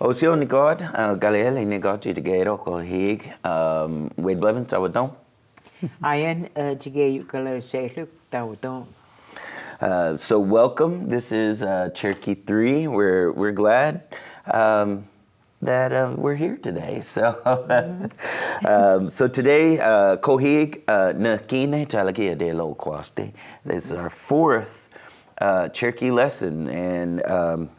Osio Nicod, Galil, Nicod, Chitagero, Kohig, Wade Blevins, Tawadon. Ian, Chigay, Kala, Shaylu, Tawaton. So welcome. This is Cherokee 3. We're glad that we're here today. So so today, Kohig Nakine Chalakia de Lo Quasti. This is our fourth Cherokee lesson, and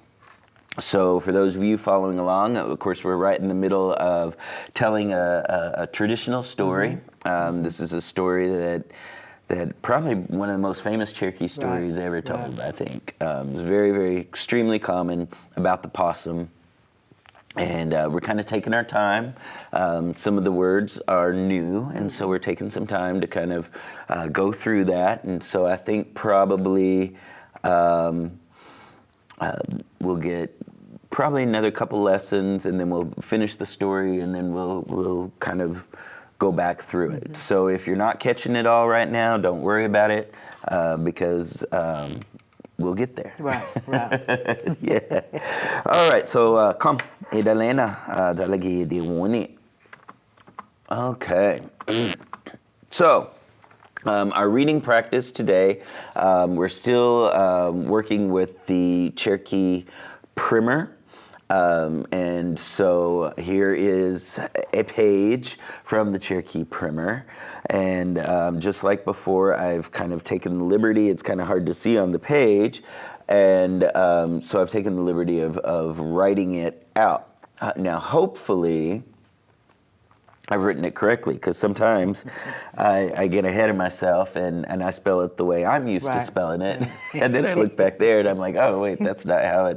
so for those of you following along, of course, we're right in the middle of telling a traditional story. This is a story that probably one of the most famous Cherokee stories ever told, I think. It's very, very extremely common about the possum. And we're kind of taking our time. Some of the words are new, and so we're taking some time to kind of go through that. And so I think probably we'll get probably another couple lessons, and then we'll finish the story, and then we'll kind of go back through it. So if you're not catching it all right now, don't worry about it, because we'll get there. Right. Yeah. All right. So come, Idalena, dalagi diwoni. Okay. So. Our reading practice today, we're still working with the Cherokee primer. And so here is a page from the Cherokee primer. And just like before, I've kind of taken the liberty, it's kind of hard to see on the page. And so I've taken the liberty of writing it out. Now, hopefully, I've written it correctly, because sometimes I get ahead of myself and I spell it the way I'm used to spelling it, and then I look back there and I'm like, oh wait, that's not how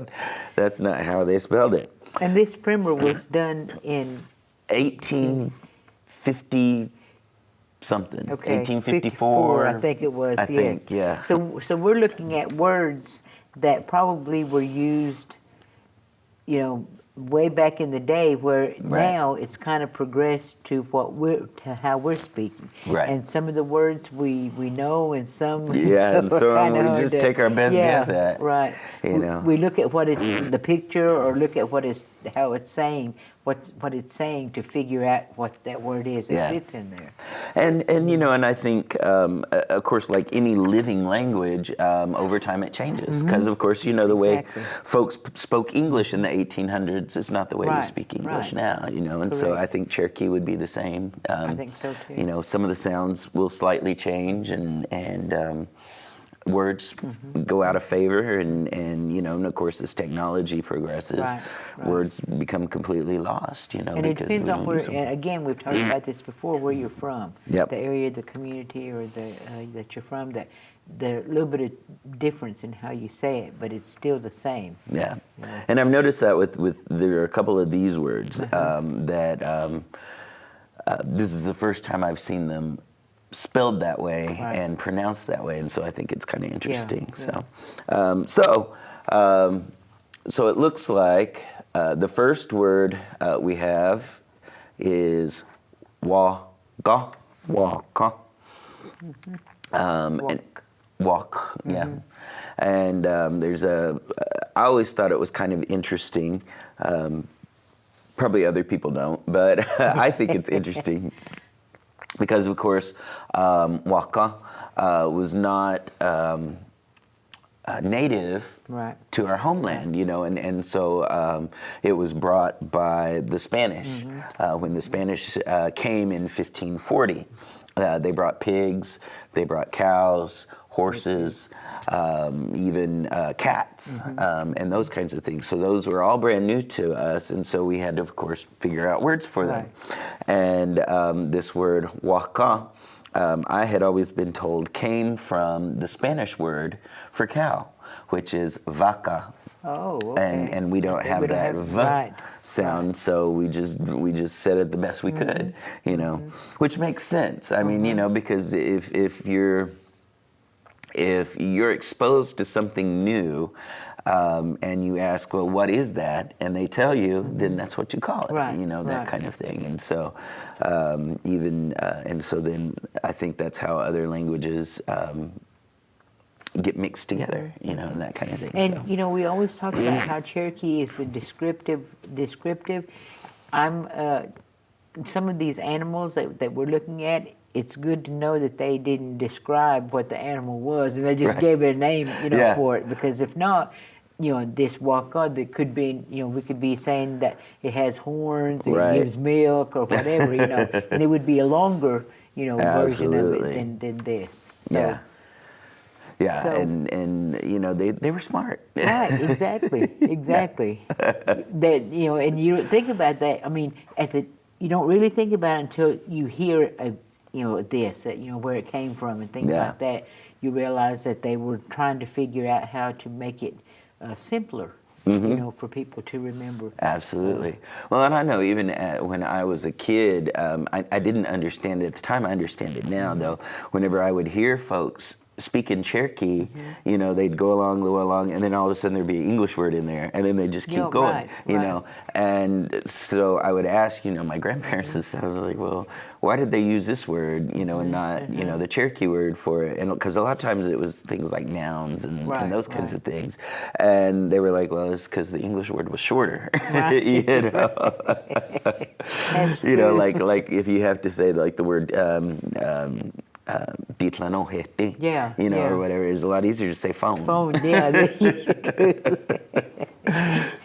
they spelled it. And this primer was done in 1850 something. Okay, 1854. I think it was. I think, yeah. So we're looking at words that probably were used, way back in the day, where now it's kind of progressed to how we're speaking. Right. And some of the words we know, and some and some we just take our best guess at. Right. We look at what it's the picture, or look at how it's saying what it's saying to figure out what that word is that fits in there. And and I think of course, like any living language, over time it changes, because of course the way folks spoke English in the 1800s is not the way we speak English now, and so I think Cherokee would be the same. I think so too. Some of the sounds will slightly change, and words go out of favor, and of course, as technology progresses, words become completely lost, And it depends on where, and again, we've talked about this before, where you're from, the area, the community, or that you're from, that there's a little bit of difference in how you say it, but it's still the same. Yeah. And I've noticed that with there are a couple of these words that this is the first time I've seen them spelled that way and pronounced that way, and so I think it's kind of interesting. So it looks like the first word we have is walk, and walk, and there's I always thought it was kind of interesting. Probably other people don't, but I think it's interesting. Because, of course, waka was not native to our homeland, and so it was brought by the Spanish. When the Spanish came in 1540, they brought pigs, they brought cows, horses, even cats, and those kinds of things. So those were all brand new to us, and so we had to, of course, figure out words for them. And this word waka, I had always been told, came from the Spanish word for cow, which is vaca. Oh, okay. And we don't have that v sound, so we just said it the best we could, which makes sense. I mean, because if you're exposed to something new, and you ask, well, what is that? And they tell you, then that's what you call it, that kind of thing. And so and so then I think that's how other languages get mixed together, you know, and that kind of thing. And so. you know, we always talk about how Cherokee is a descriptive. I'm some of these animals that we're looking at. It's good to know that they didn't describe what the animal was, and they just gave it a name, you know, for it. Because if not, you know, this waka, that could be, you know, we could be saying that it has horns, it gives milk, or whatever, you know, and it would be a longer, you know, version of it than this. So, yeah, and you know, they were smart. Right, exactly. That, you know, and you think about that. I mean, you don't really think about it until you hear you know, this, you know, where it came from and things like that. You realize that they were trying to figure out how to make it simpler, you know, for people to remember. Absolutely. Well, and I know even when I was a kid, I didn't understand it at the time. I understand it now, though. Whenever I would hear folks speak in Cherokee, you know, they'd go along, and then all of a sudden there'd be an English word in there, and then they'd just keep going, you know. And so I would ask, you know, my grandparents and stuff, I was like, well, why did they use this word, you know, and not, you know, the Cherokee word for it? And because a lot of times it was things like nouns and those kinds of things. And they were like, well, it's because the English word was shorter, you know. You know, like if you have to say like the word you know, or whatever, it's a lot easier to say phone.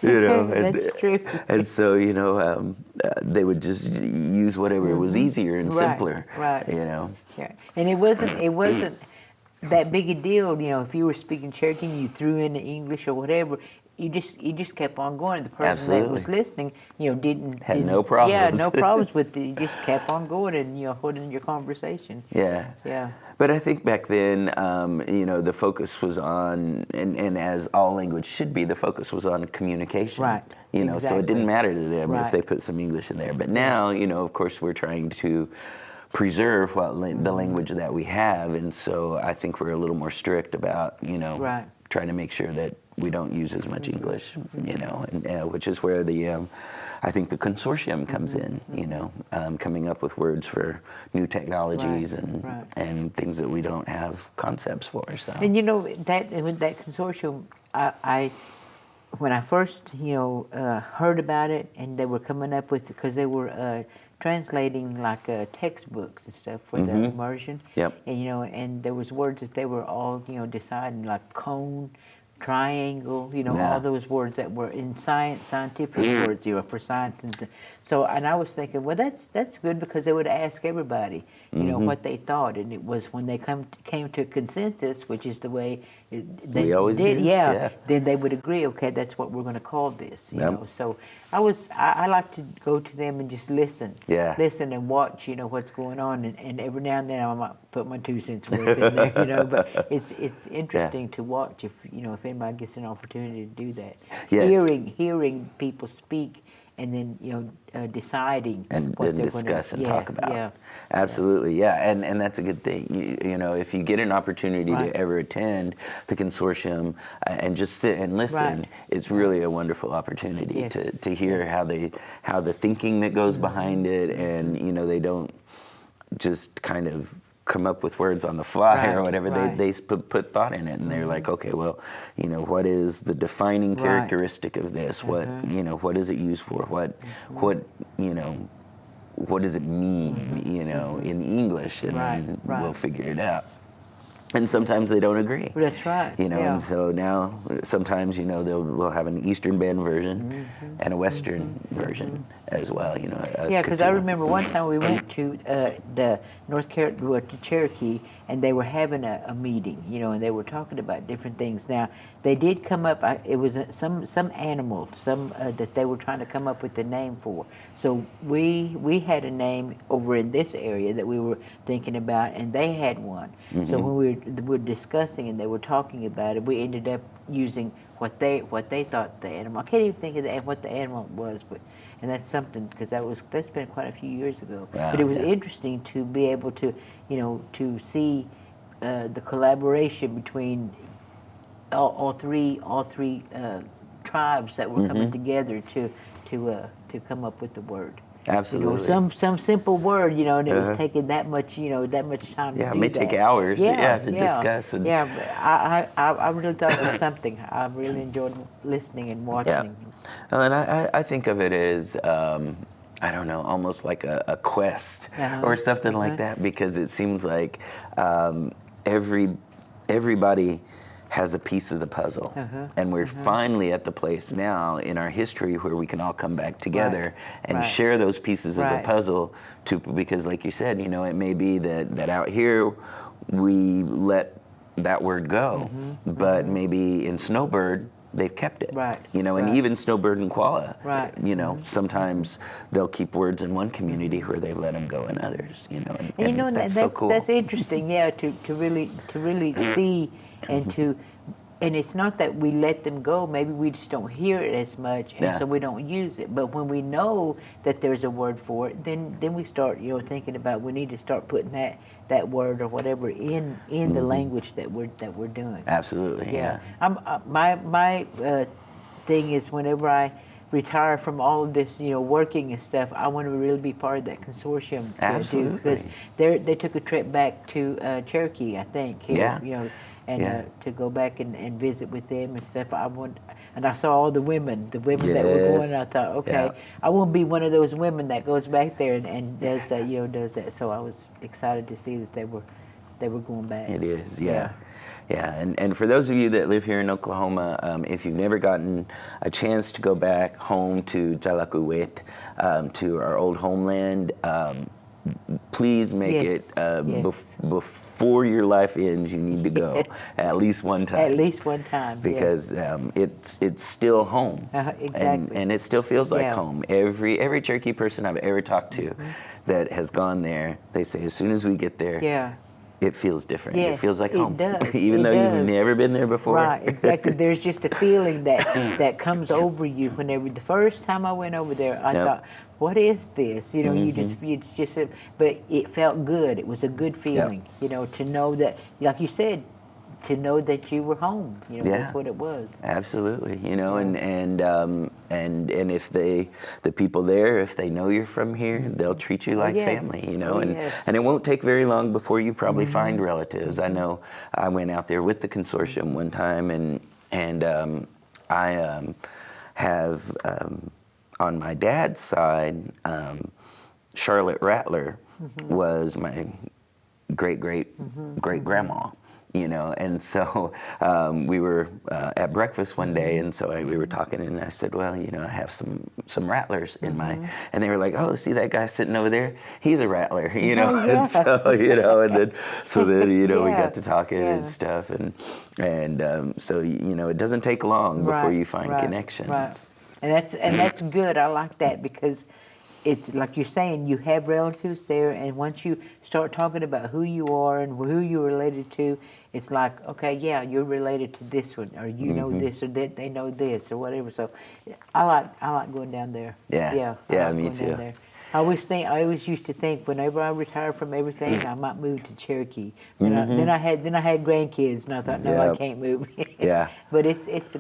You know, that's true. And so, you know, they would just use whatever was easier and simpler. You know. Yeah, and it wasn't that big a deal. You know, if you were speaking Cherokee and you threw in the English or whatever, you just kept on going. The person that was listening, you know, had no problems. Yeah, no problems with it. You just kept on going and, you know, holding your conversation. Yeah. But I think back then, you know, the focus was on, and as all language should be, the focus was on communication. You know, so it didn't matter to them if they put some English in there. But now, you know, of course, we're trying to preserve the language that we have, and so I think we're a little more strict about, you know, trying to make sure that we don't use as much English, you know, and which is where the I think the consortium comes in, you know, coming up with words for new technologies and things that we don't have concepts for. So. And you know, with that consortium, I when I first, you know, heard about it, and they were coming up with, because they were translating like textbooks and stuff for the immersion. And you know, and there was words that they were all, you know, deciding, like cone, triangle, you know, all those words that were in scientific words, you know, for science. And so, and I was thinking, well, that's good, because they would ask everybody, you know, what they thought, and it was when they came to a consensus, which is the way we always did. Then they would agree, okay, that's what we're going to call this, you know. So I like to go to them and just listen and watch, you know, what's going on, and every now and then I might put my 2 cents worth in there, you know. But it's interesting to watch, if you know, if anybody gets an opportunity to do that. Hearing people speak, and then, you know, deciding and what then they're discuss gonna, and talk about. Absolutely, and that's a good thing. You know, if you get an opportunity to ever attend the consortium and just sit and listen, it's really a wonderful opportunity to hear how the thinking that goes behind it, and you know, they don't just kind of come up with words on the fly or whatever. They put thought in it, and they're like, okay, well, you know, what is the defining characteristic of this? What, you know, what is it used for? What you know, what does it mean, you know, in English? And then we'll figure it out. And sometimes they don't agree. That's right. You know, and so now sometimes, you know, we'll have an Eastern Band version and a Western version as well. You know. Because I remember one time we went to the to Cherokee, and they were having a meeting, you know, and they were talking about different things. Now they did come up. It was some animal, that they were trying to come up with a name for. So we had a name over in this area that we were thinking about, and they had one. So when we were discussing and they were talking about it, we ended up using what they thought the animal. I can't even think of what the animal was, and that's something, because that's been quite a few years ago. But it was interesting to be able to, you know, to see the collaboration between all three tribes that were coming together to come up with the word. Absolutely. Some simple word, and it was taking that much, that much time to do that. Yeah, it may take hours, to discuss. And But I really thought it was something. I really enjoyed listening and watching. Well, and I think of it as, I don't know, almost like a quest or something like that, because it seems like everybody has a piece of the puzzle. And we're finally at the place now in our history where we can all come back together and share those pieces of the puzzle because like you said, it may be that out here we let that word go, but maybe in Snowbird, they've kept it. And even Snowbird and Koala, sometimes they'll keep words in one community where they've let them go in others, and that's so cool. That's interesting, to really see and it's not that we let them go, maybe we just don't hear it as much, and so we don't use it. But when we know that there's a word for it, then we start, thinking about we need to start putting that word or whatever in the language that we're doing. Absolutely, yeah. My thing is whenever I retire from all of this, working and stuff, I want to really be part of that consortium. Absolutely. Because they took a trip back to Cherokee, I think. Here, to go back and visit with them and stuff. And I saw all the women that were going, and I thought, okay, I won't be one of those women that goes back there and does that, does that. So I was excited to see that they were going back. It is, yeah. And for those of you that live here in Oklahoma, if you've never gotten a chance to go back home to Tlalacuhuet, to our old homeland, please make it before your life ends. You need to go at least one time. At least one time, because it's still home. Exactly. And it still feels like home. Every Cherokee person I've ever talked to that has gone there, they say as soon as we get there, it feels different. Yes, it feels like home. It does. Even though you've never been there before. Right, exactly. There's just a feeling that comes over you whenever the first time I went over there, I thought, what is this? It's just but it felt good. It was a good feeling, to know that, like you said, to know that you were home. That's what it was. Absolutely. And if the people there, if they know you're from here, they'll treat you like family, and it won't take very long before you probably find relatives. I know I went out there with the consortium one time, and I have on my dad's side, Charlotte Rattler was my great grandma. And so we were at breakfast one day, and so we were talking, and I said, well, I have some rattlers in my, and they were like, oh, see that guy sitting over there? He's a rattler, and so, and then, we got to talking and stuff, and so, it doesn't take long before you find connections. Right. And that's good. I like that because it's like you're saying, you have relatives there, and once you start talking about who you are and who you're related to, it's like, okay, you're related to this one, or you know this, or that they know this, or whatever. So, I like going down there. Yeah, me too. I always used to think whenever I retire from everything, I might move to Cherokee. Then I had grandkids, and I thought, no, I can't move. But it's a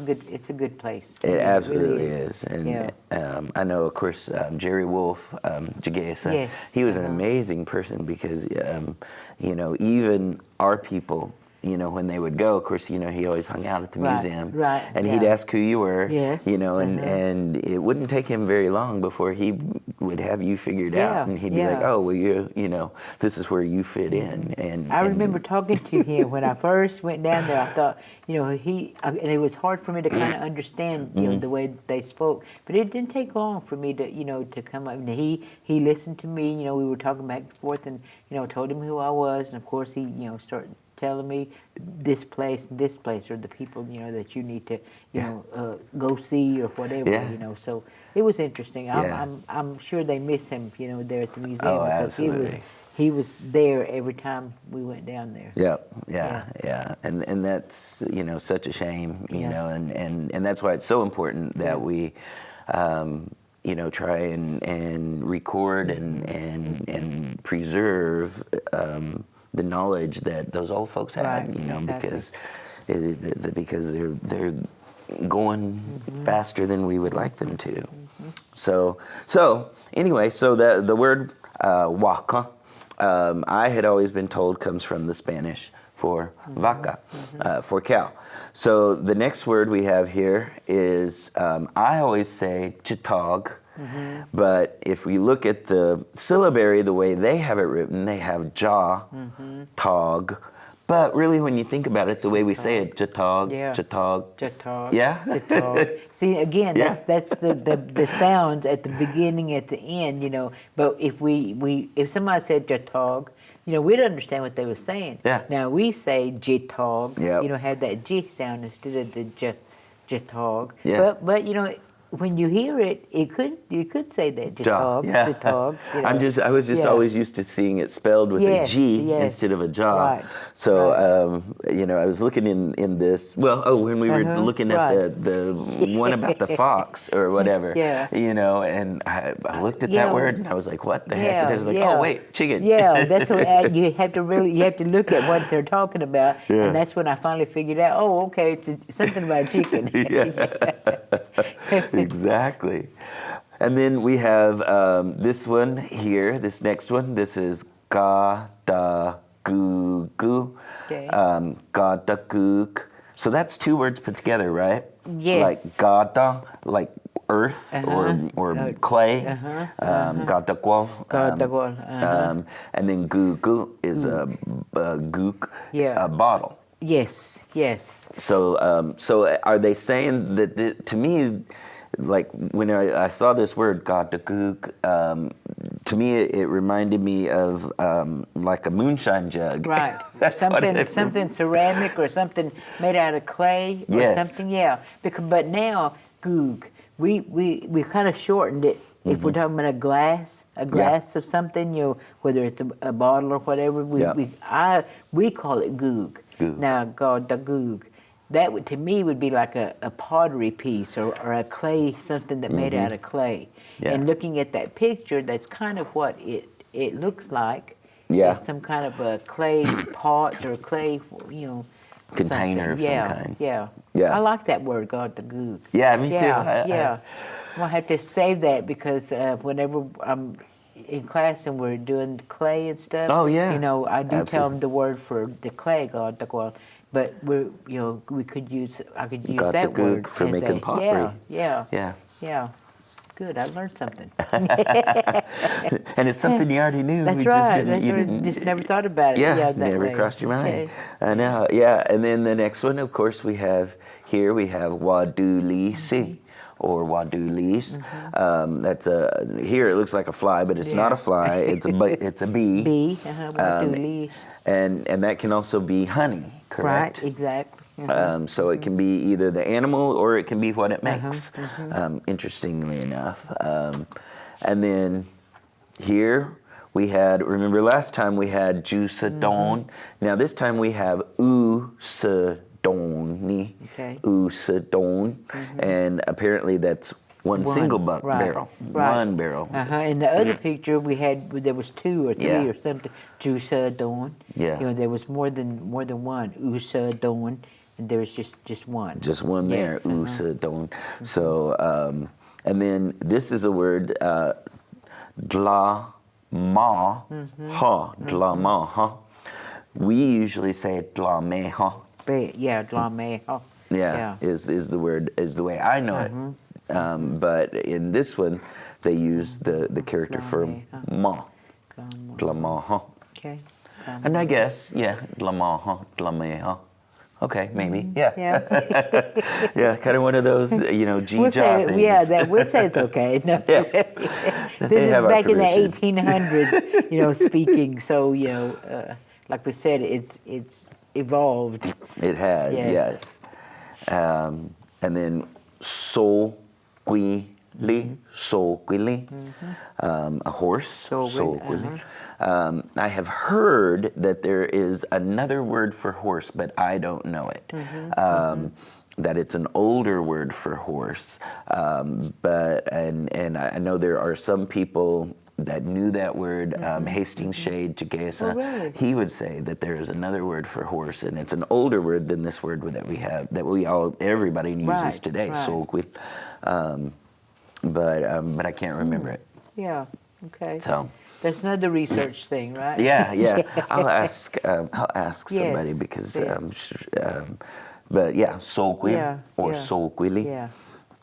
good place. It absolutely really is. And I know, of course, Jerry Wolf, Jagesa, he was an amazing person because, even our people, when they would go, of course, he always hung out at the museum. And he'd ask who you were, and it wouldn't take him very long before he would have you figured out. And he'd be like, oh, well, this is where you fit in. And I remember talking to him when I first went down there. I thought, and it was hard for me to kind of understand, the way that they spoke. But it didn't take long for me to, to come up. And he listened to me. We were talking back and forth, and, told him who I was. And, of course, he, started telling me this place, or the people, that you need to, go see or whatever, So it was interesting. I'm sure they miss him, there at the museum because he was there every time we went down there. Yeah. And that's, such a shame, and that's why it's so important that we, try and record and preserve the knowledge that those old folks had, because they're going faster than we would like them to. So anyway, so the word vaca, I had always been told comes from the Spanish for vaca, for cow. So the next word we have here is, I always say chitog, but if we look at the syllabary, the way they have it written, they have jaw, tog. But really, when you think about it, the way we say it, chitog, chitog. Chitog. Yeah? Chitog. See, again, that's the sounds at the beginning, at the end, you know. But if if somebody said chitog, you know, we'd understand what they were saying. Yeah. Now we say jitog, Yep. you know, have that G sound instead of the jitog. Yeah. But you know, when you hear it, you could say that jitog, Yeah. jitog. You know. I was just always used to seeing it spelled with a G instead of a jaw. Right. So you know, I was looking in this. Well, when we were looking at the one about the fox or whatever. You know, and I looked at that word and I was like, what the heck? And I was like, oh wait, chicken. Yeah, that's what you have to look at what they're talking about, and that's when I finally figured out. Oh, okay, it's something about chicken. Exactly. And then we have this one here, this next one. This is ga da goo goo. Okay. Ga da gook. So that's two words put together, right? Yes. Like ga da, like earth or clay. Ga da gwal. And then goo goo is a gook, a bottle. Yes. So, so are they saying that to me, like when I saw this word "gatagook," to me it reminded me of like a moonshine jug. Right. That's something ceramic or something made out of clay or something. Yeah. But now goog, we kind of shortened it. If we're talking about a glass of something, you know, whether it's a bottle or whatever, we call it goog. Now, goog, that would to me would be like a pottery piece or a clay, something that made out of clay. And looking at that picture, that's kind of what it looks like. Yeah. It's some kind of a clay pot or clay, you know, container something. of some kind. Yeah. Yeah. I like that word, goog. Yeah, me too. Yeah. I'm gonna have to save that because whenever I'm in class and we're doing clay and stuff. Oh yeah. You know, I do Absolutely. tell them the word for the clay, but I could use that word for making pottery. Yeah. Good, I learned something. And it's something you already knew. That's right. Just never thought about it. Yeah, that never way. crossed your mind. Okay. I know. Yeah, and then the next one, of course, we have wadulisi. Or wadulis. That's here it looks like a fly, but it's not a fly. It's a bee. Bee. Wadulis. And that can also be honey, correct? Right. Exactly. So it can be either the animal or it can be what it makes. Interestingly enough, and then here we had. Remember last time we had juiceadon. Now this time we have usadoni. Usadon, and apparently that's one single barrel. One barrel. In the other picture there was two or three or something. Juiceadon. Yeah. You know, there was more than one. Usadon, and there was just one. Just one there. Usadon. So, and then this is a word, dla ma ha. Dla ma ha. We usually say dla me ha. Dlame. Yeah, is the word, is the way I know it. But in this one, they use the character for ma. Dlamaha. Okay. And I guess, dlamaha, dlameha. Okay, maybe. Yeah. Yeah, kind of one of those, G-jaw things. Yeah, we'll say it's okay. No. This is back in the 1800s, speaking. So, like we said, it's evolved. It has, yes. And then soquili, a horse. Soquili. I have heard that there is another word for horse, but I don't know it. That it's an older word for horse, but I know there are some people that knew that word. Hastings Shade Chagesa, really? He would say that there is another word for horse, and it's an older word than this word that we have, that everybody uses today. Soquil. but I can't remember it. Yeah. Okay. So That's another research thing, right? yeah. I'll ask somebody Yes, because yes. but yeah, soquil Yeah, or yeah, soquili, yeah.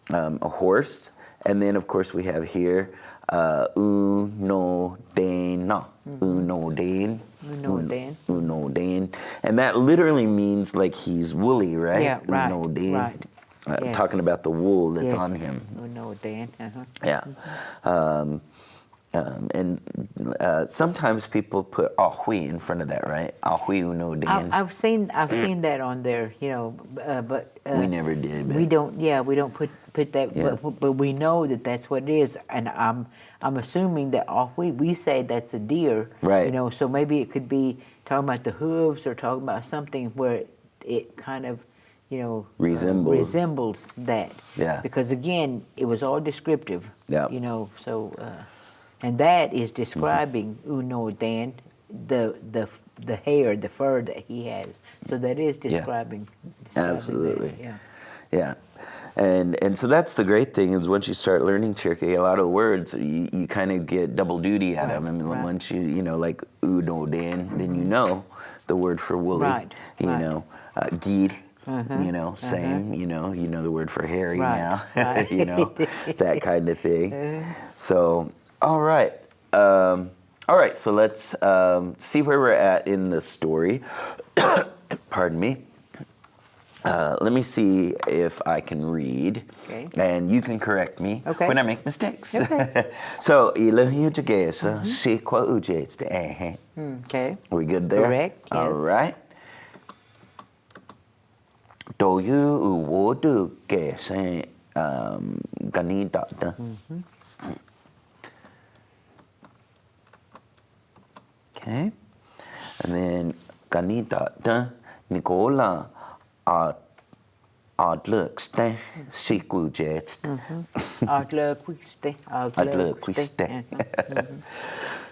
a horse, and then of course we have here uno dana, uno dan, We know it, Dan. uno dan, and that literally means like he's woolly, right? Yeah, right, Uno dan, right. Yes. talking about the wool that's Yes. on him. We know it, Dan. Uh-huh. Yeah. And sometimes people put ahui in front of that, right? Ahui uno dan. I've seen that on there, you know, but We never did. we But don't. Yeah, we don't put that. Yeah. But we know that that's what it is, and I'm assuming that we say that's a deer, Right. You know, so maybe it could be talking about the hooves or talking about something where it kind of, you know, resembles that. Yeah. Because again, it was all descriptive. Yeah. You know, so and that is describing Uno Dan, the hair, the fur that he has. So that is describing Absolutely. that, yeah. Yeah. And so that's the great thing is once you start learning Cherokee, a lot of words, you kind of get double duty out of them. And once you know, like uno dan, then you know the word for woolly. Right. You know, geet, you know, same, you know the word for hairy now, Right. you know, that kind of thing. So, all right. So let's see where we're at in the story. Pardon me. Let me see if I can read, and you can correct me when I make mistakes. Okay. So, okay. We good there? Correct, yes. All right. Do you would guess ganita? Okay. And then ganita Nicola Adlökste Sikujets. Adlökste.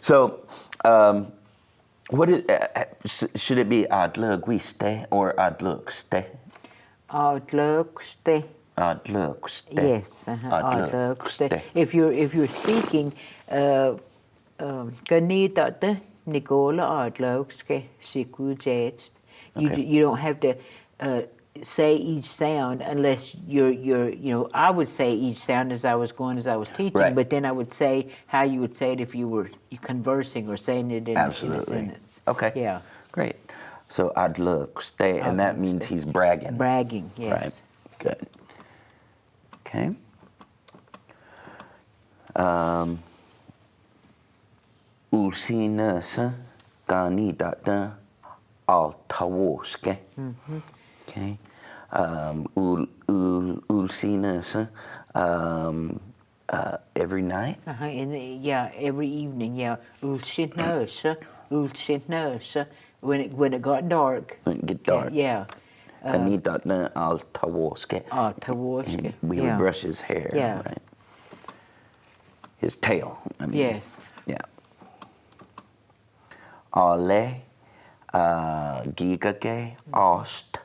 So, what is, should it be Adlökste or Adlökste? Adlökste. Adlökste. Yes, Adlökste. If you're speaking, ganita Nicola Adlökste Sikujets. You don't have to say each sound unless you're I would say each sound as I was teaching, right. But then I would say how you would say it if you were conversing or saying it in a sentence. Okay. Yeah. Great. So Adlökste, and that means he's bragging. Bragging, yes. Right. Good. Okay. Ulsinösa ganidata altawoske. Okay. Ulsinösa every night? Every evening, yeah. Ulsinösa when it got dark. When it get dark. Yeah. Ganidata altawoske. Altawoske. We would brush his hair, right? His tail, I mean. Yes. Yeah. Ale gigage ost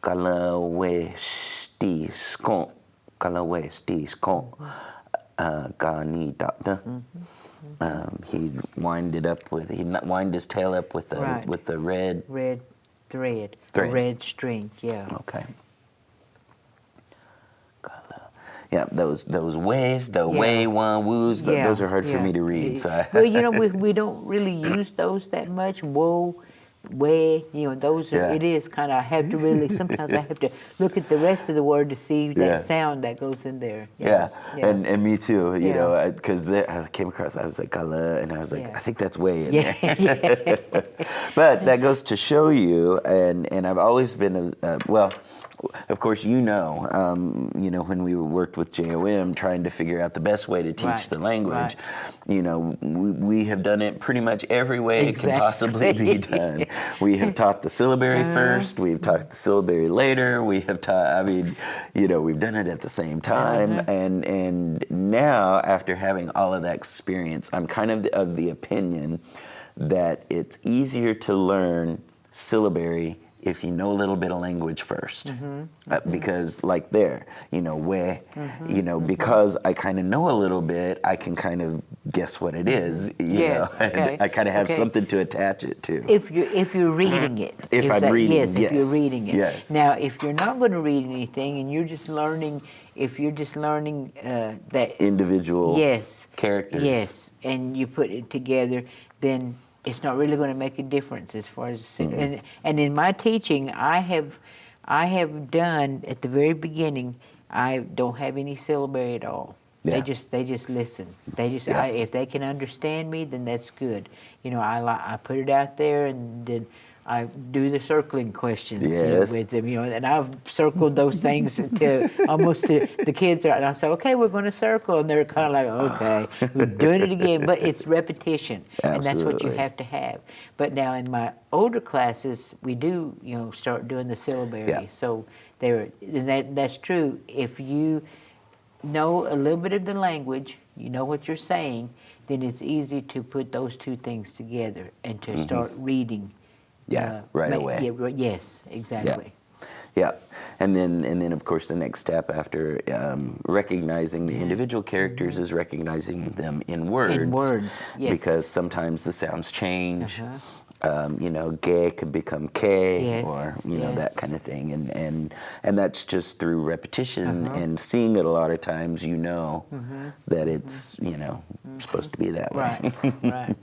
galawestiskon ganidata. He'd wind his tail up with the red thread. A red string, yeah. Okay. Yeah, those ways, way one woos, those are hard for me to read. So well, we don't really use those that much. Whoa, way, those are. It is kind of. I have to really. Sometimes I have to look at the rest of the word to see that sound that goes in there. Yeah. And me too. You know, because I came across. I was like gala, and I was like, I think that's way in there. But that goes to show you, and I've always been well. Of course, when we worked with JOM trying to figure out the best way to teach the language, we have done it pretty much every way it can possibly be done. We have taught the syllabary first, we've taught the syllabary later, we have taught, we've done it at the same time. And now, after having all of that experience, I'm kind of the opinion that it's easier to learn syllabary if you know a little bit of language first. Because like there, where, because I kind of know a little bit, I can kind of guess what it is, Yes, and okay, I kind of have okay. something to attach it to. If you're reading it. If I'm reading, yes. If you're reading it. Yes. Now, if you're not going to read anything and you're just learning, that Individual yes, characters. yes, and you put it together, then it's not really going to make a difference as far as and in my teaching, I have done at the very beginning. I don't have any syllabary at all. Yeah. They just listen. They just Yeah. if they can understand me, then that's good. I put it out there, and then I do the circling questions Yes. with them. And I've circled those things to the kids are. And I say, okay, we're going to circle, and they're kind of like, okay, we're doing it again. But it's repetition, and that's what you Absolutely. have to have. But now in my older classes, we do start doing the syllabary. Yeah. So that's true. If you know a little bit of the language, you know what you're saying, then it's easy to put those two things together and to start reading. Yeah, right away. Yeah, yes, exactly. Yeah, and then of course the next step after recognizing the individual characters is recognizing them in words. In words, yes. Because sometimes the sounds change. Gay could become K, Yes, or yes. that kind of thing, and that's just through repetition and seeing it a lot of times. That it's supposed to be that way. Right, right.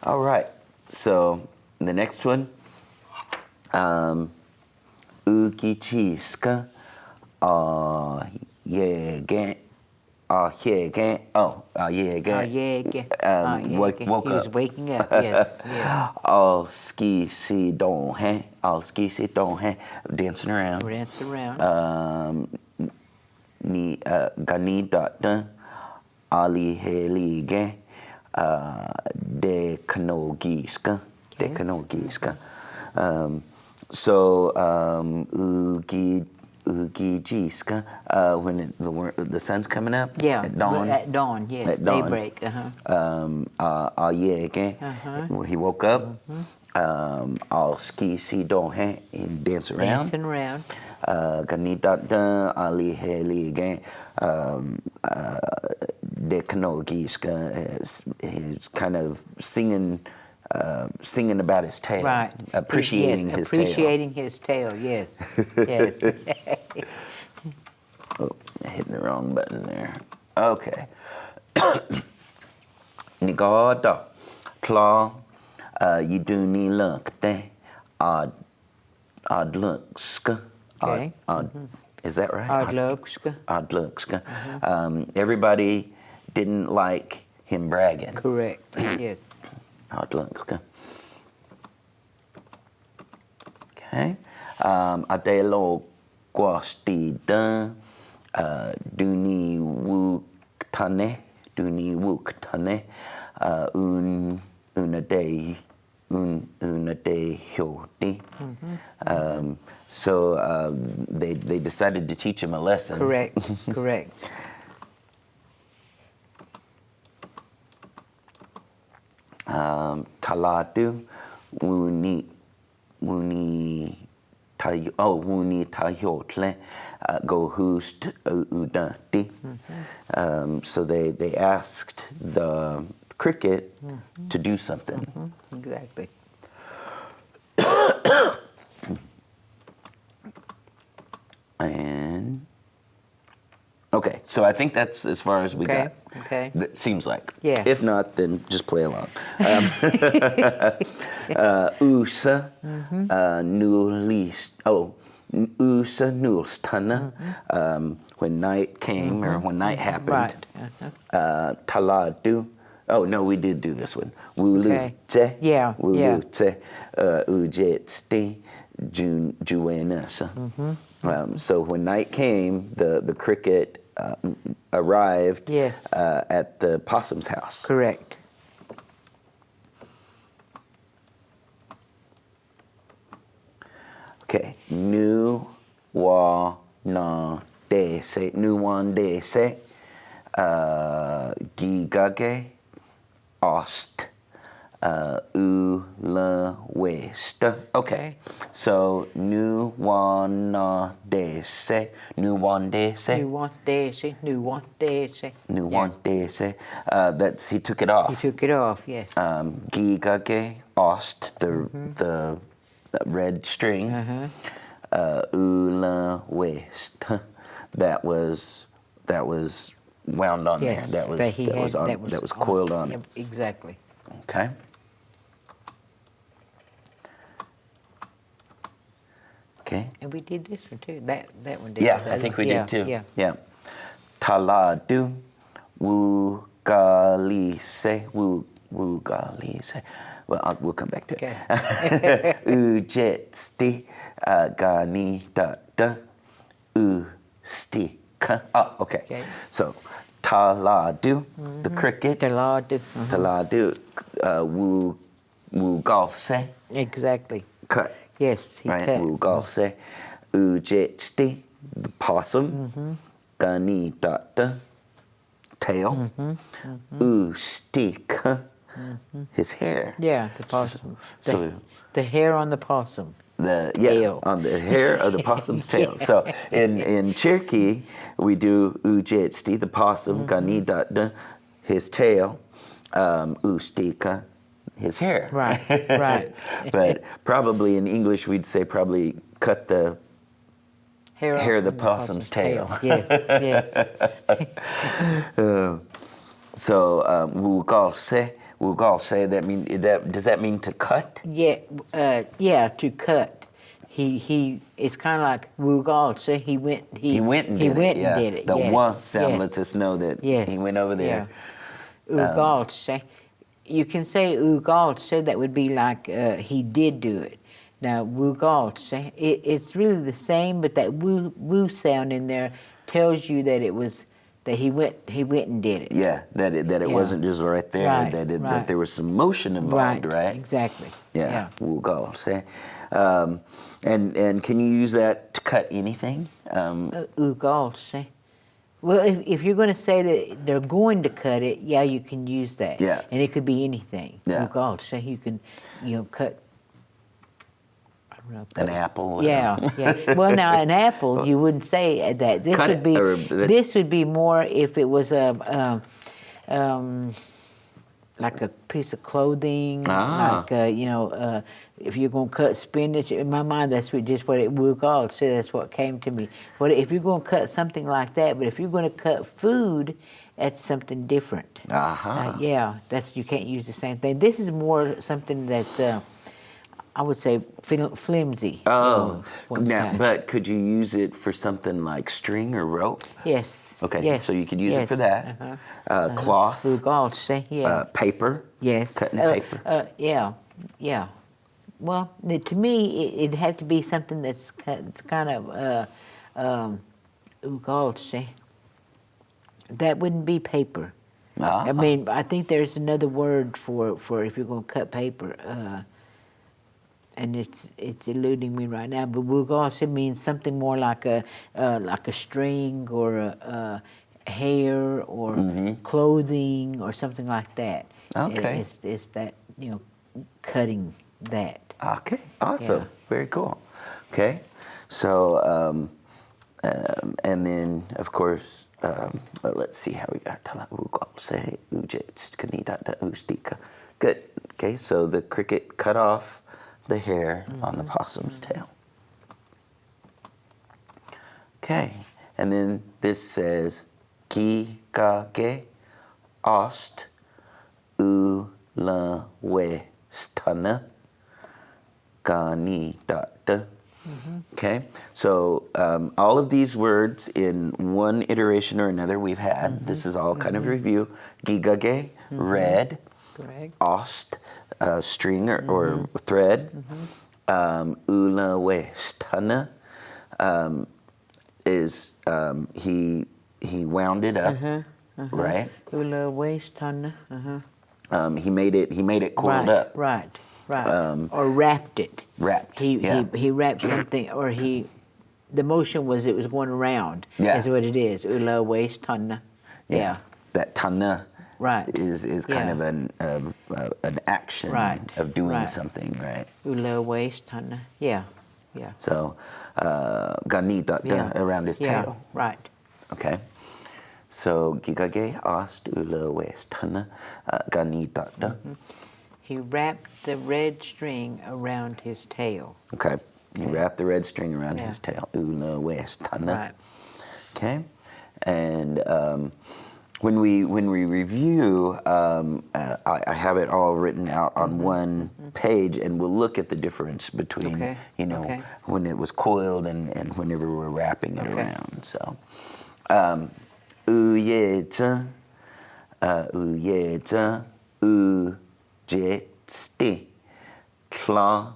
All right, so the next one. Ukichiska yegen yegen woke He was up. waking up, yes, yes. All ski si don he, dancing around. Dance around. Ni gani data ali helige de kanogiska. So ugijiska, when the sun's coming up. Yeah, At dawn. At dawn, yes. At dawn. Daybreak. He woke up. All ski si don he, and dance around. Dancing around. Ganita ali helige de kanogiska. He's kind of singing about his tail, Right. appreciating his tail. Appreciating his tail, yes. Yes. Oh, hitting the wrong button there. Okay. Nigada, claw, you do ni look te, odd looks. Okay. Is that right? Odd looks. Odd looks. Everybody didn't like him bragging. Correct, yes. Odd looks. Okay. Adelo guastida duni wuktane una day hyoti. So they decided to teach him a lesson. Correct, correct. Talatu wuni tayotle go hoost udati. So they asked the cricket to do something. Exactly. And okay, so I think that's as far as we got. Okay. That seems like. Yeah. If not, then just play along. Usa nulis. Oh, usa nulstana. When night came, or when night happened. Right. Taladu. Oh no, we did do this one. Wulu Okay. Yeah. Wulu ujetsti juenasa. So when night came, the cricket arrived Yes. at the possum's house. Correct. Okay. Nu wa na dese. Nu wan dese. Gigage. Ost. U la we waist. Okay. So nuwandese. That's he took it off. He took it off. Yes. Gigage, ost, the red string. Ula waist. That was wound on there. That was coiled on. Yep, exactly. Okay. Okay. And we did this one too. That one did. Yeah, I think we did too. Yeah. Taladu, wugalise, wugalise. Well, we'll come back to it. Ujetsti, ganidata, ustika. Oh, okay. So, taladu, the cricket. Taladu, wugalse. Exactly. Cut. Yes, he right? cut. Wugalse. Ujetsti, the possum. Ganidata, tail. Ustika, his hair. Yeah, the possum. So the hair on the possum. Yeah, on the hair of the possum's tail. So in Cherokee, we do ujetsti, the possum, ganidata, his tail, ustika, his hair. Right. But probably in English, we'd say probably cut the hair of the possum's tail. Yes. So wugalse, does that mean to cut? Yeah, to cut. He it's kind of like wugalse. He went and did it. The one sound lets us know that he went over there. Ugalse. You can say ugalse. That would be like he did do it. Now wugalse, it's really the same, but that woo sound in there tells you that it was that he went and did it. Yeah, that it wasn't just right there. That there was some motion involved, right? Exactly. Yeah. Wugalse. And can you use that to cut anything? Ugalse. Well, if you're going to say that they're going to cut it, yeah, you can use that. Yeah. And it could be anything. Yeah. Ugalse, you can, cut. An apple. Yeah. Well, now an apple, you wouldn't say that. This would be more if it was like a piece of clothing, like if you're going to cut spinach. In my mind, that's just what it would call. So that's what came to me. But if you're going to cut something like that, but if you're going to cut food, that's something different. You can't use the same thing. This is more something that's. I would say flimsy. Oh, now, but could you use it for something like string or rope? Yes. Okay, yes. So you could use it for that. Cloth. Paper. Yes. Cutting paper. Yeah. Well, to me, it'd have to be something that's kind of that wouldn't be paper. I mean, I think there's another word for if you're going to cut paper. And it's eluding me right now, but wugalse means something more like a string or a hair or clothing or something like that. Okay. It's that cutting that. Okay, awesome, very cool. Okay, so and then of course let's see how we got wugalse, ustika. Good. Okay, so the cricket cut off the hair on the possum's tail. Okay, and then this says gigage, ost, ulawestana, ganidata. Okay, so all of these words in one iteration or another we've had. This is all kind of review. Gigage, red. Correct. Ost, string or thread. Ulawestana is he wound it up, right? Ulawestana. He made it coiled up. Right. Or wrapped it. Wrapped. He wrapped something, or the motion was it was going around. Yeah. That's what it is. Ulawestana. Yeah. That tana Right. is kind of an action of doing something, right? Ula waist, Hana. Yeah. Yeah. So, ganita around his tail. Right. Okay. So, gigage ast ula waist, Hana ganita. He wrapped the red string around his tail. Okay. He wrapped the red string around his tail. Ula waist, Hana. Right. Okay. And when we review, I have it all written out on one page, and we'll look at the difference between when it was coiled and whenever we're wrapping it around. So, uyeta, ujeti, kla,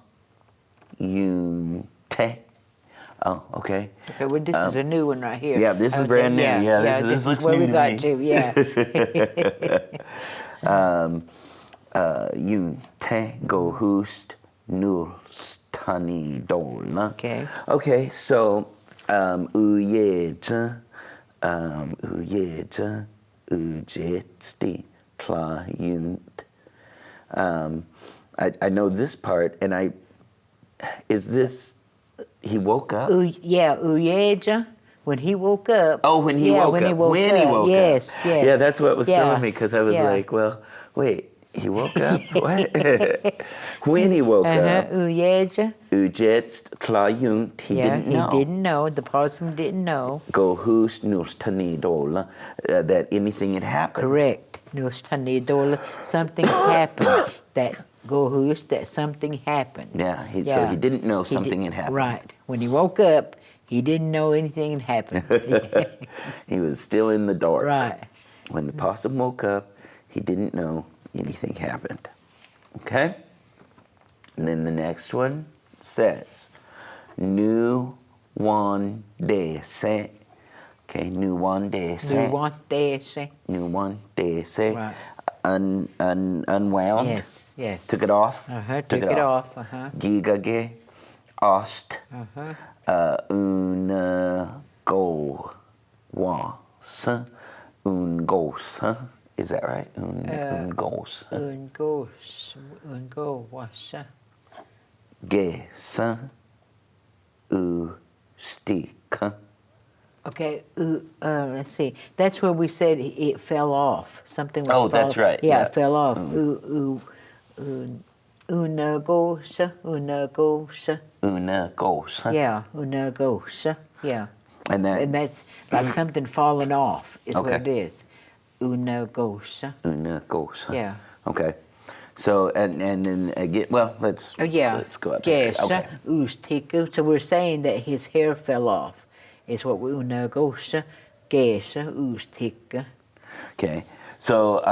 yun, te. Oh, okay. Okay, well, this is a new one right here. Yeah, this is brand new. Yeah, this looks new to me. Yun te go hoost nul stani dolna. Okay. Okay, so uyeta ujetsti kla yunt. I know this part, and is this. He woke up? Uyeja. When he woke up. Oh, when he woke up. When he woke up. Yes. Yeah, that's what was throwing me, because I was like, well, wait, he woke up? What? When he woke up. Uyeja. Ujetst klayunt. He didn't know. He didn't know. The possum didn't know. Go hus nustanidola. That anything had happened. Correct. Nustanidola. Something happened. That something happened. Yeah, so he didn't know something had happened. Right. When he woke up, he didn't know anything had happened. He was still in the dark. Right. When the possum woke up, he didn't know anything happened. Okay? And then the next one says, Nu one day se. Okay, nu one day se. Nu one day se. Nu one day se. Right. Unwound. Yes. Took it off. Took it off. Gigage, ost, un go was, un gos. Is that right? Un gos. Un go was. Ges, stick. Okay, let's see. That's where we said it fell off. Something was that's right. Yeah, it fell off. Una gosa. Yeah, una gosa. Yeah. And that's like something falling off is what it is. Una gosa. Yeah. Okay. So and then again, well, let's go up. Yes. Okay. So we're saying that his hair fell off. Is what we una gosa, gesa, ustika. Okay. So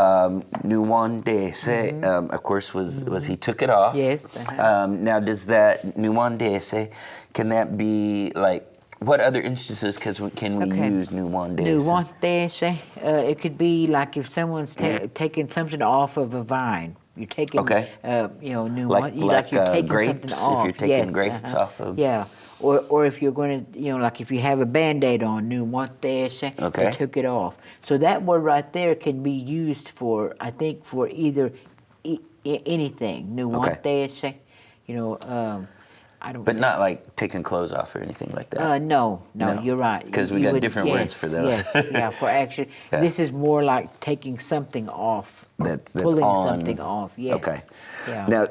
new one day say of course was he took it off. Yes. Now does that new one day say, can that be like, what other instances can we use new one day? New one day say it could be like if someone's taking something off of a vine. You're taking new one, like you're taking grapes, something off. If you're taking grapes off of. Yeah. Or if you're going to, like if you have a Band-Aid on, new one day say, they took it off. So that word right there can be used for, I think, for either anything. New one day say, I don't. But not like taking clothes off or anything like that. No, you're right. Because we got different words for those. Yes, for actually, this is more like taking something off. That's pulling on. Something off. Yes. Okay. Yeah. Now,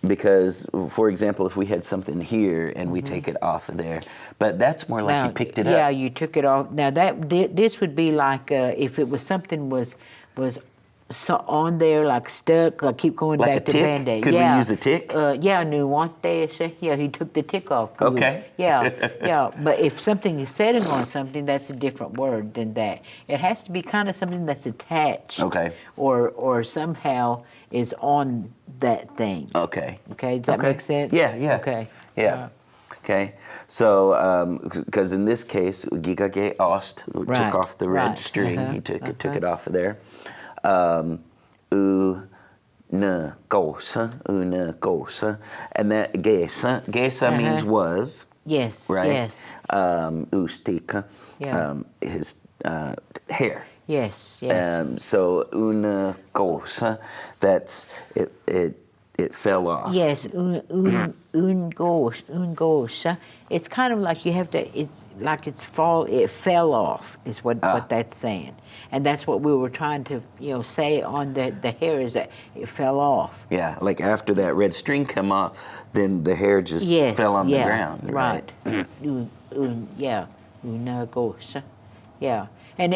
because, for example, if we had something here and we take it off of there, but that's more like you picked it up. Yeah, you took it off. Now this would be like if it was something was on there, like stuck, like keep going like back to Band-Aid. Could we use a tick? Nu want they say. Yeah, he took the tick off. Okay. Yeah. But if something is setting on something, that's a different word than that. It has to be kind of something that's attached. Okay. Or somehow is on that thing. Okay. Okay, does that make sense? Yeah. Okay. Yeah. Okay. So, because in this case, Gigage Ost took off the red string. He took it off of there. Una gosa. And that gesa means was. Yes. Right? Yes. Ustika. His hair. Yes, yes. So una cosa, that's it fell off. Yes, un gosh. It's kind of like you have to. It's like it fell off is what that's saying, and that's what we were trying to say on the hair is that it fell off. Yeah, like after that red string come off, then the hair just fell on the ground. Right. Yeah, una gosh. Yeah, and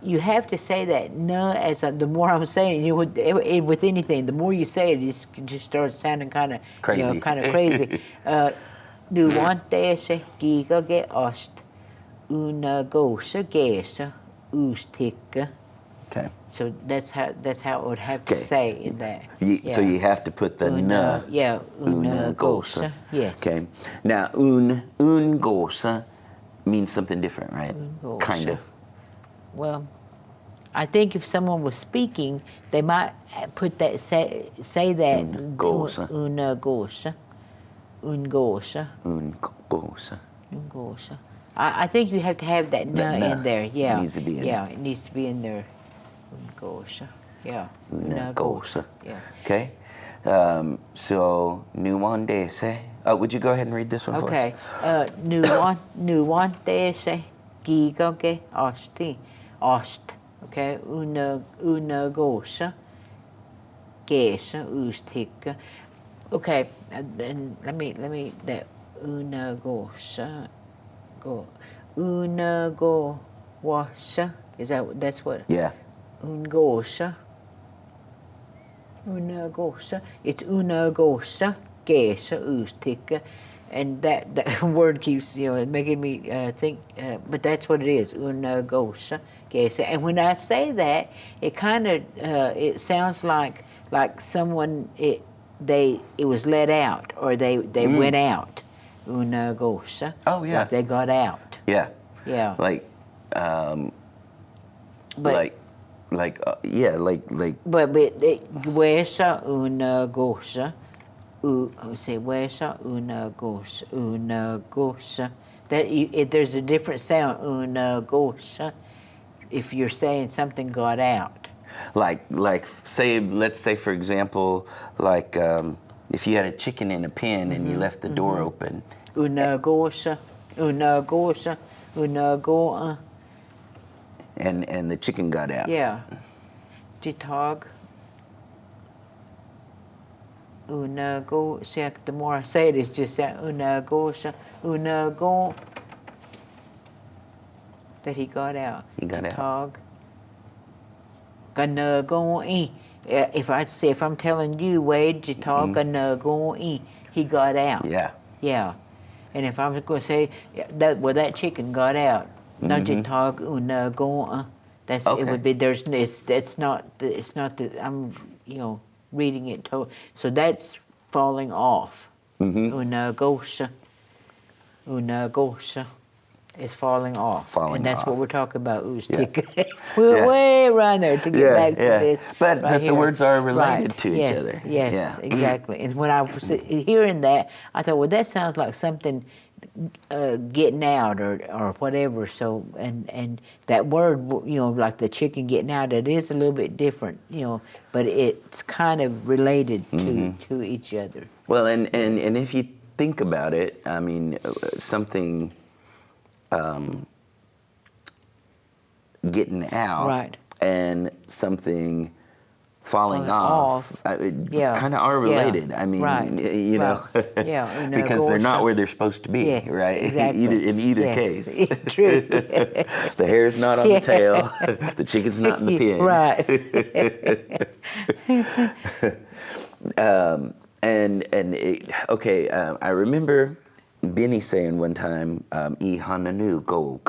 you have to say that "na" as the more I'm saying, you would with anything. The more you say it, it just starts sounding kind of Crazy. kind of crazy. Du vante se giga ge ost una gosa gesa ustika. Okay. So that's how it would have to say in that. So you have to put the na. Yeah, una gosa. Yes. Okay. Now un gosa means something different, right? Kind of. Well, I think if someone was speaking, they might put that say that Un gosa. una gosa, un gosa, Un gosa. un gosa. I think you have to have that na in there. Yeah, It needs to be in it needs to be in there. Un gosa. Yeah. Una gosa. Yeah. Okay. So nuandese. Would you go ahead and read this one for us? Okay. Nuantese gigoge osti ost. Okay. Una gosa gesa ustika. Okay. Then let me that una gosa go una go wasa. That's what? Yeah. Un gosa. Una gosa. It's una gosa gesa ustika. And that word keeps, making me think, but that's what it is, una gosa gesa. And when I say that, it kind of, it sounds like someone, it was let out, or they went out, una gosa. Oh, yeah. Like they got out. Yeah. Yeah. Like, But huesa una gosa. Say huesa una gosa. That there's a different sound, una gosa, if you're saying something got out. Like let's say for example, like if you had a chicken in a pen and you left the door open. Una gosa, una gosa, una goa. And the chicken got out. Yeah. Jitog. Una go. See, the more I say it, it's just that una gosa, una go. That he got out. He got out. Gonna go in. If I'm telling you, Wade, Jitog, gonna go in. He got out. Yeah. Yeah. And if I'm going to say that chicken got out. No Jitog una go. That's Okay. It would be it's not the I'm reading it so that's falling off. Una gosa is falling off. And that's what we're talking about. Ustika. We're way around there to get back to this. But right the words are related right. to each other. Yes, exactly. And when I was hearing that, I thought, well, that sounds like something getting out or whatever. So and that word, like the chicken getting out, it is a little bit different, but it's kind of related to each other. Well, and if you think about it, I mean, something getting out right. and something falling off kind of are related. Yeah. I mean, right. right. Because they're not where they're supposed to be, yes, right? Exactly. in either case. True. The hair's not on the tail. The chicken's not in the pen. Right. I remember Benny saying one time, "I hananu go."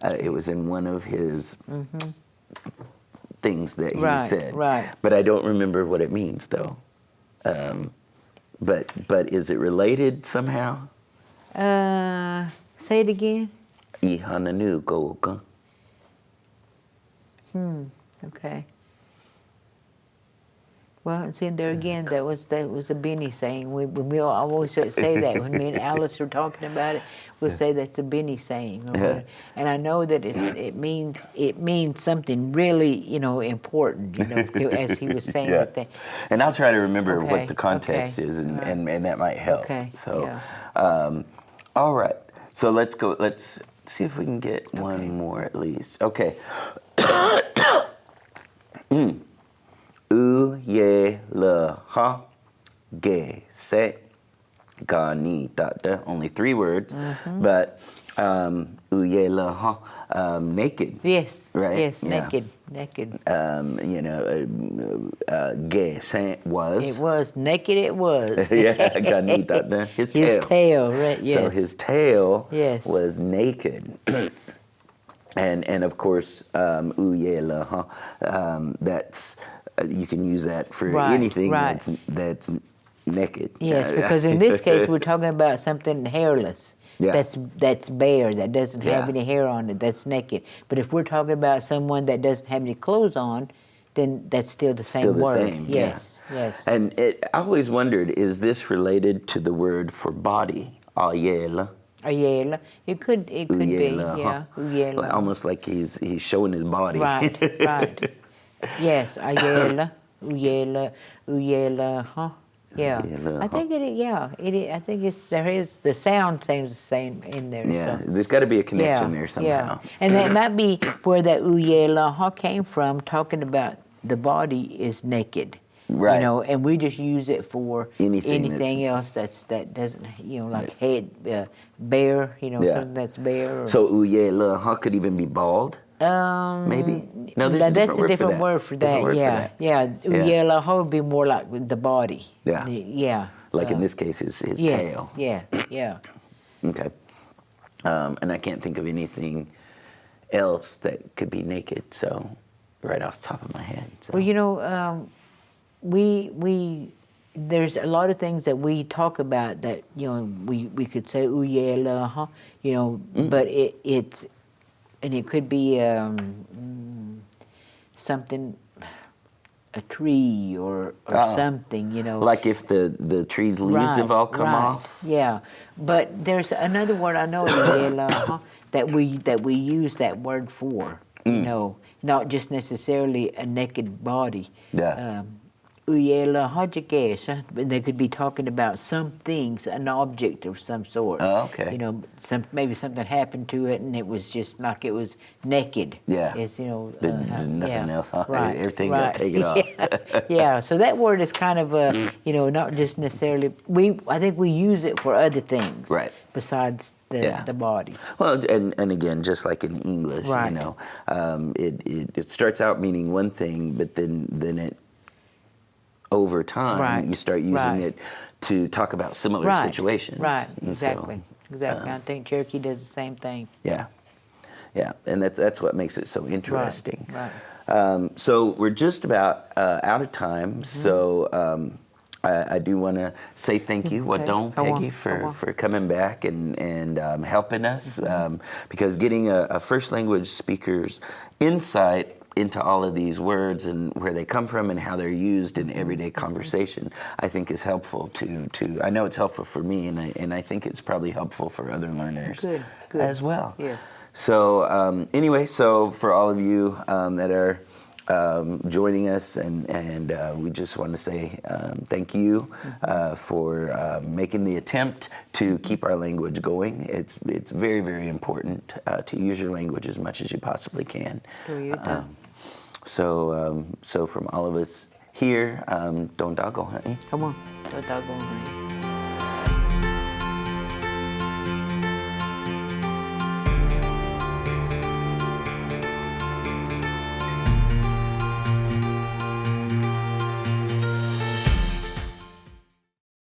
It was in one of his things that he said. Right. But I don't remember what it means though. But is it related somehow? Say it again. I hananu go. Okay. Well, and see, there again, that was a Benny saying. We always say that when me and Alice are talking about it, we'll say that's a Benny saying. And I know that it means something really important. As he was saying that. And I'll try to remember what the context is, and that might help. Okay. So, all right. So let's go. Let's see if we can get one more at least. Okay. U ye le ha ge se ga ni da da. Only 3 words, but u ye le ha naked. Yes. Right. Yes. Naked. Ge se was. It was naked. It was. Yeah. Ga ni da da. His tail. His tail. Right. Yes. So his tail was naked. And of course, uyela, that's you can use that for anything that's naked. Yes, because in this case we're talking about something hairless. Yeah. That's bare, that doesn't have any hair on it, that's naked. But if we're talking about someone that doesn't have any clothes on, then that's still the same word. Same, yes. And I always wondered, is this related to the word for body, ayela? Ayela. It could be, Uyela. Almost like he's showing his body. Right. Yes, Ayela, Uyela, huh? Yeah. Uyela, I think I think there is, the sound seems the same in there. Yeah, so. There's got to be a connection there somehow. Yeah. And that might be where that Uyela came from, talking about the body is naked. Right. And we just use it for anything else that doesn't, like head, bare, something that's bare. So uyela could even be bald. Maybe. No, there's that's a different word for that. Uyela would be more like the body. Yeah. Like in this case, his tail. Yeah. Okay. And I can't think of anything else that could be naked. So, right off the top of my head. So. Well, we there's a lot of things that we talk about that we could say uyela, but it's and it could be something, a tree or something, Like if the tree's leaves have all come off. Yeah, but there's another word I know uyela, that we use that word for, not just necessarily a naked body. Yeah. Uyela hajikesa, but they could be talking about some things, an object of some sort. Oh, okay. Maybe something happened to it, and it was just like it was naked. Yeah. It's there's nothing else. Huh? Right. Everything got taken off. Yeah. So that word is kind of not just necessarily. I think we use it for other things. Right. Besides the body. Well, and again, just like in English, it starts out meaning one thing, but then it, over time, you start using it to talk about similar situations. Right, exactly. I think Cherokee does the same thing. Yeah, and that's what makes it so interesting. Right. So we're just about out of time. So I do want to say thank you, Peggy, for coming back and helping us, because getting a first language speaker's insight into all of these words and where they come from and how they're used in everyday conversation, I think is helpful to I know it's helpful for me, and I think it's probably helpful for other learners as well. Yes. So anyway, so for all of you that are joining us, and we just want to say thank you for making the attempt to keep our language going. It's very, very important to use your language as much as you possibly can. So from all of us here, don't doggo, honey. Come on, don't doggo, honey.